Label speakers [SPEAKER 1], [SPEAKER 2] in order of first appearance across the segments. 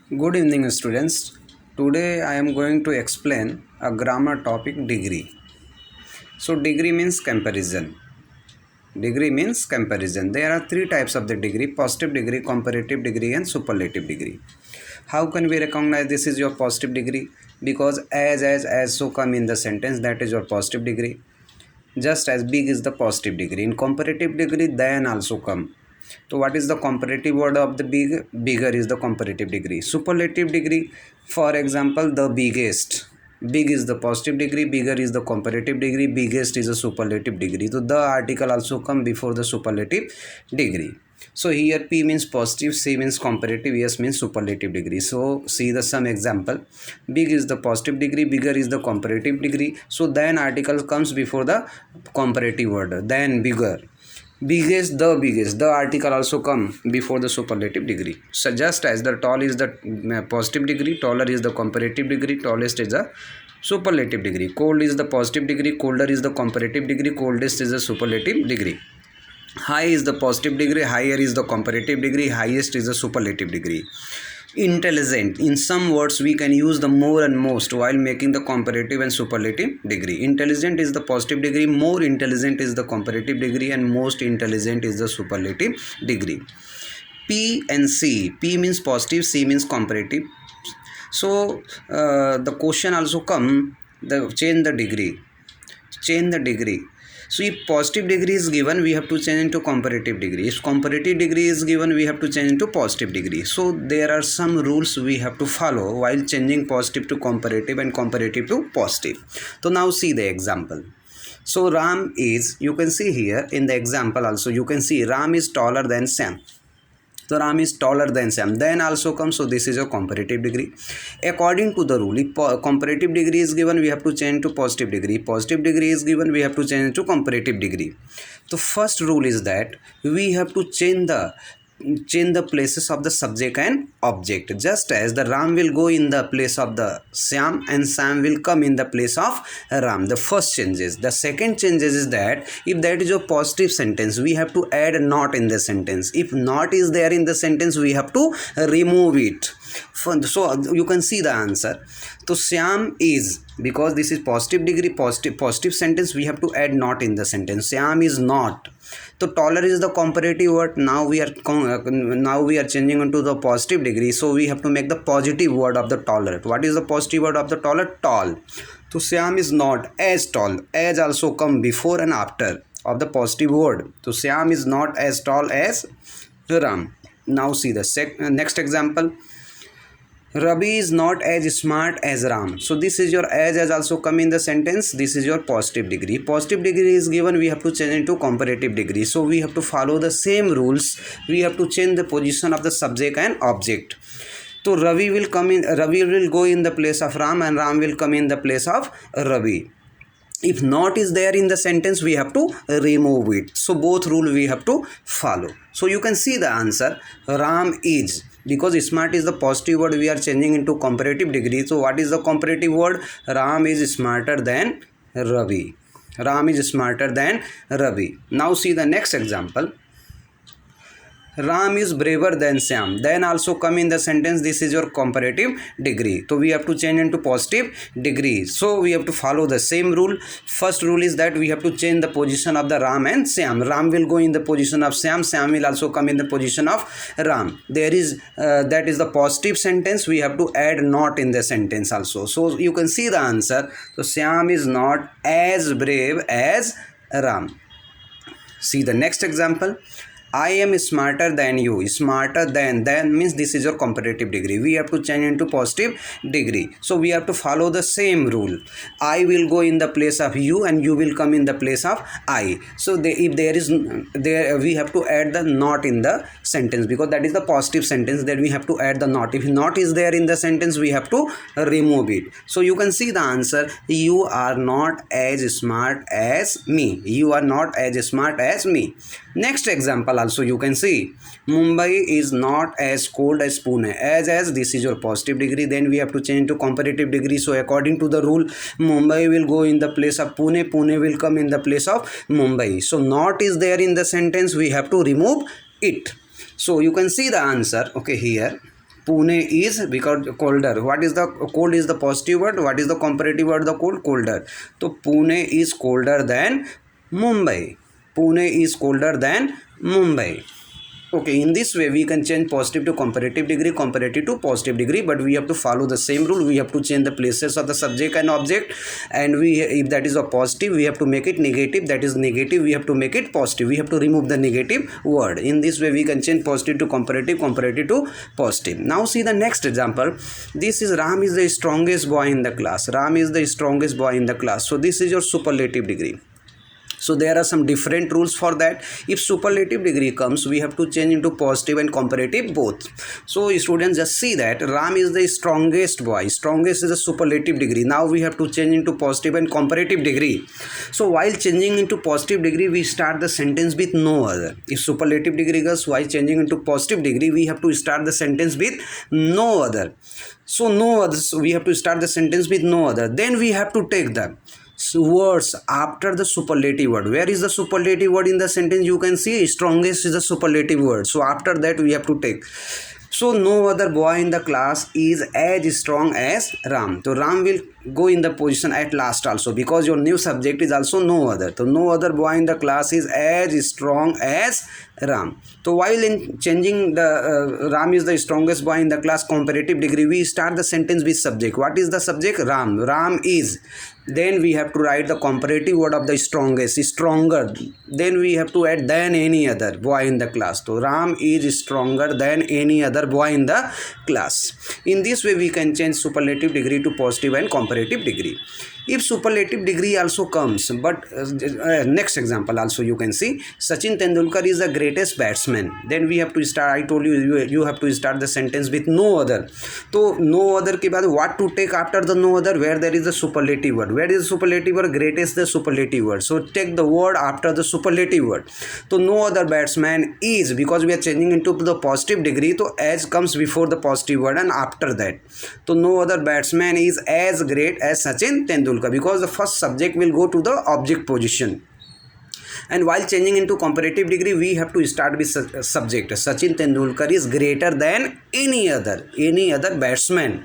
[SPEAKER 1] Good evening, students. Today I am going to explain a grammar topic degree. So, degree means comparison. Degree means comparison. There are three types of the degree: positive degree, comparative degree, and superlative degree. How can we recognize this is your positive degree? Because as so come in the sentence, that is your positive degree. Just as big is the positive degree. In comparative degree, then also come. So what is the comparative word of the big? Bigger is the comparative degree. Superlative degree, for example, the biggest. Big is the positive degree, bigger is the comparative degree, biggest is a superlative degree. So the article also come before the superlative degree. So here P means positive, C means comparative, S means superlative degree. So see the some example. Big is the positive degree, bigger is the comparative degree. So then article comes before the comparative word. Then bigger. Biggest, the article also come before the superlative degree. So just as the tall is the positive degree, taller is the comparative degree, tallest is the superlative degree. Cold is the positive degree, colder is the comparative degree, coldest is the superlative degree. High is the positive degree, higher is the comparative degree, highest is the superlative degree. Intelligent, in some words we can use the more and most while making the comparative and superlative degree. Intelligent is the positive degree, more intelligent is the comparative degree, and most intelligent is the superlative degree. P and C. P means positive, C means comparative. So the question also come, the change the degree. So if positive degree is given, we have to change into comparative degree. If comparative degree is given, we have to change into positive degree. So there are some rules we have to follow while changing positive to comparative and comparative to positive. So now see the example. So Ram is, you can see here in the example also, you can see Ram is taller than Sam. So Ram is taller than Sam. Then also comes, so this is your comparative degree. According to the rule, if comparative degree is given, we have to change to positive degree. Positive degree is given, we have to change to comparative degree. The first rule is that we have to change the places of the subject and object. Just as the Ram will go in the place of the Sam and Sam will come in the place of Ram. The first changes. The second changes is that if that is a positive sentence, we have to add not in the sentence. If not is there in the sentence, we have to remove it. So you can see the answer. So Sam is, because this is positive degree, positive sentence, we have to add not in the sentence. Sam is not. So taller is the comparative word. Now we are changing into the positive degree. So we have to make the positive word of the taller. What is the positive word of the taller? Tall. So Sam is not as tall. As also come before and after of the positive word. So Sam is not as tall as Ram. Now see the next example. Ravi is not as smart as Ram. So this is your as has also come in the sentence. This is your positive degree. Positive degree is given, we have to change into comparative degree. So we have to follow the same rules. We have to change the position of the subject and object. So Ravi will go in the place of Ram and Ram will come in the place of Ravi. If not is there in the sentence, we have to remove it. So both rule we have to follow. So you can see the answer. Ram is, because smart is the positive word, we are changing into comparative degree. So what is the comparative word? Ram is smarter than Ravi. Ram is smarter than Ravi. Now see the next example. Ram is braver than Sam. Then also come in the sentence, this is your comparative degree. So we have to change into positive degree. So we have to follow the same rule. First rule is that we have to change the position of the Ram and Sam. Ram will go in the position of Sam. Sam will also come in the position of Ram. There is that is the positive sentence. We have to add not in the sentence also. So you can see the answer. So Sam is not as brave as Ram. See the next example. I am smarter than you. Smarter than means this is your comparative degree. We have to change into positive degree. So we have to follow the same rule. I will go in the place of you and you will come in the place of I. So if there is we have to add the not in the sentence, because that is the positive sentence. Then we have to add the not. If not is there in the sentence, we have to remove it. So you can see the answer. You are not as smart as me. You are not as smart as me. Next example also you can see. Mumbai is not as cold as Pune. As this is your positive degree, then we have to change to comparative degree. So according to the rule, Mumbai will go in the place of Pune. Pune will come in the place of Mumbai. So not is there in the sentence, we have to remove it. So you can see the answer. Okay, here Pune is because colder. What is the cold is the positive word. What is the comparative word? The cold, colder. So Pune is colder than Mumbai. Pune is colder than Mumbai. Okay, in this way we can change positive to comparative degree, comparative to positive degree, but we have to follow the same rule. We have to change the places of the subject and object, and we, if that is a positive, we have to make it negative. That is negative, we have to make it positive. We have to remove the negative word. In this way we can change positive to comparative, comparative to positive. Now see the next example. This is Ram is the strongest boy in the class. Ram is the strongest boy in the class. So this is your superlative degree. So there are some different rules for that. If superlative degree comes, we have to change into positive and comparative both. So students, just see that Ram is the strongest boy. Strongest is a superlative degree. Now we have to change into positive and comparative degree. So while changing into positive degree, we start the sentence with no other. If superlative degree goes, while changing into positive degree, we have to start the sentence with no other. So no other, so we have to start the sentence with no other. Then we have to take the words after the superlative word. Where is the superlative word in the sentence? You can see strongest is the superlative word. So after that we have to take. So no other boy in the class is as strong as Ram. So Ram will go in the position at last also, because your new subject is also no other. So no other boy in the class is as strong as Ram. So while in changing the Ram is the strongest boy in the class comparative degree, we start the sentence with subject. What is the subject? Ram. Ram is. Then we have to write the comparative word of the strongest, stronger. Then we have to add than any other boy in the class. So Ram is stronger than any other boy in the class. In this way we can change superlative degree to positive and comparative degree. If superlative degree also comes, but next example also you can see, Sachin Tendulkar is the greatest batsman. Then we have to start, I told you, you have to start the sentence with no other. So no other ke baad what to take after the no other? Where there is the superlative word. Where is the superlative word? Greatest the superlative word. So take the word after the superlative word. So no other batsman is, because we are changing into the positive degree, so as comes before the positive word and after that. So no other batsman is as great as Sachin Tendulkar, because the first subject will go to the object position. And while changing into comparative degree, we have to start with subject. Sachin Tendulkar is greater than any other batsman.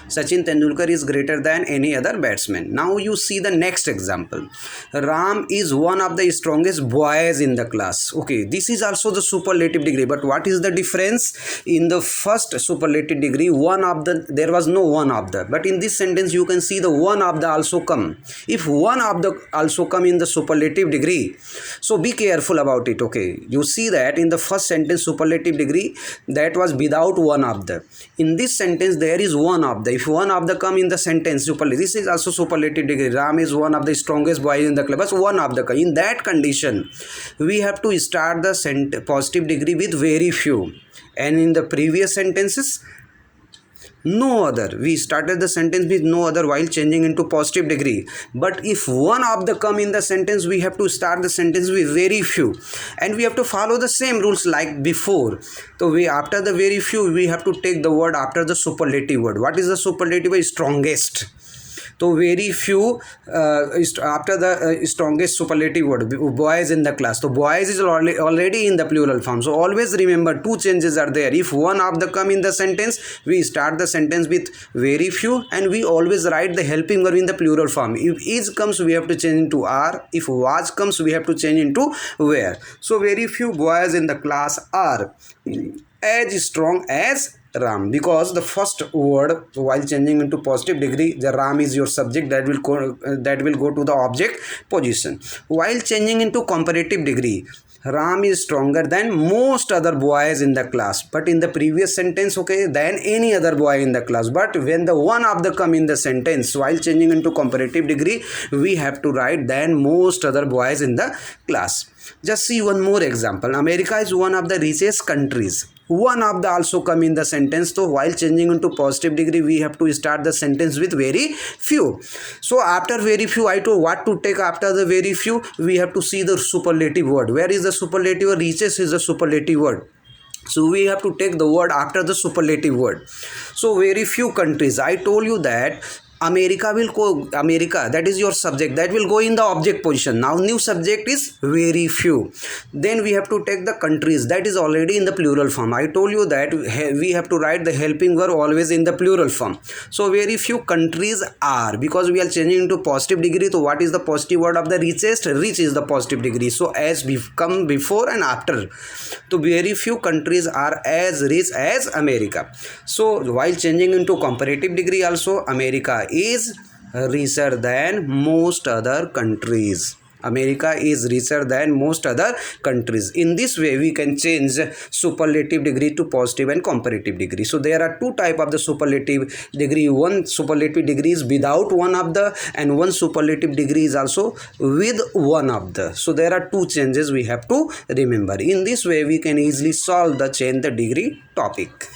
[SPEAKER 1] Sachin Tendulkar is greater than any other batsman. Now you see the next example. Ram is one of the strongest boys in the class. Okay, this is also the superlative degree, but what is the difference? In the first superlative degree, there was no one of the, but in this sentence you can see the one of the also come. If one of the also come in the superlative degree, so be careful about it. Okay, you see that in the first sentence superlative degree, that was without one of the. In this sentence there is one of the. If one of the come in the sentence, this is also superlative degree. Ram is one of the strongest boys in the club. But one of the, in that condition, we have to start the positive degree with very few. And in the previous sentences, no other. We started the sentence with no other while changing into positive degree. But if one of the come in the sentence, we have to start the sentence with very few. And we have to follow the same rules like before. So after the very few, we have to take the word after the superlative word. What is the superlative word? Strongest. So very few after the strongest superlative word, boys in the class. So boys is already in the plural form. So always remember two changes are there. If one of the come in the sentence, we start the sentence with very few, and we always write the helping verb in the plural form. If is comes, we have to change into are. If was comes, we have to change into were. So very few boys in the class are as strong as Ram, because the first word while changing into positive degree, the Ram is your subject, that will go to the object position. While changing into comparative degree, Ram is stronger than most other boys in the class. But in the previous sentence, okay, than any other boy in the class. But when the one of the come in the sentence, while changing into comparative degree, we have to write than most other boys in the class. Just see one more example. America is one of the richest countries. One of the also come in the sentence. So while changing into positive degree, we have to start the sentence with very few. So after very few, I told what to take after the very few. We have to see the superlative word. Where is the superlative word? Richest is the superlative word. So we have to take the word after the superlative word. So very few countries. I told you that America, that is your subject, that will go in the object position. Now new subject is very few. Then we have to take the countries, that is already in the plural form. I told you that we have to write the helping verb always in the plural form. So very few countries are, because we are changing into positive degree. So what is the positive word of the richest? Rich is the positive degree. So as we come before and after. So very few countries are as rich as America. So while changing into comparative degree also, America is richer than most other countries. America is richer than most other countries. In this way we can change superlative degree to positive and comparative degree. So there are two type of the superlative degree. One superlative degree is without one of the, and one superlative degree is also with one of the. So there are two changes we have to remember. In this way we can easily solve the change the degree topic.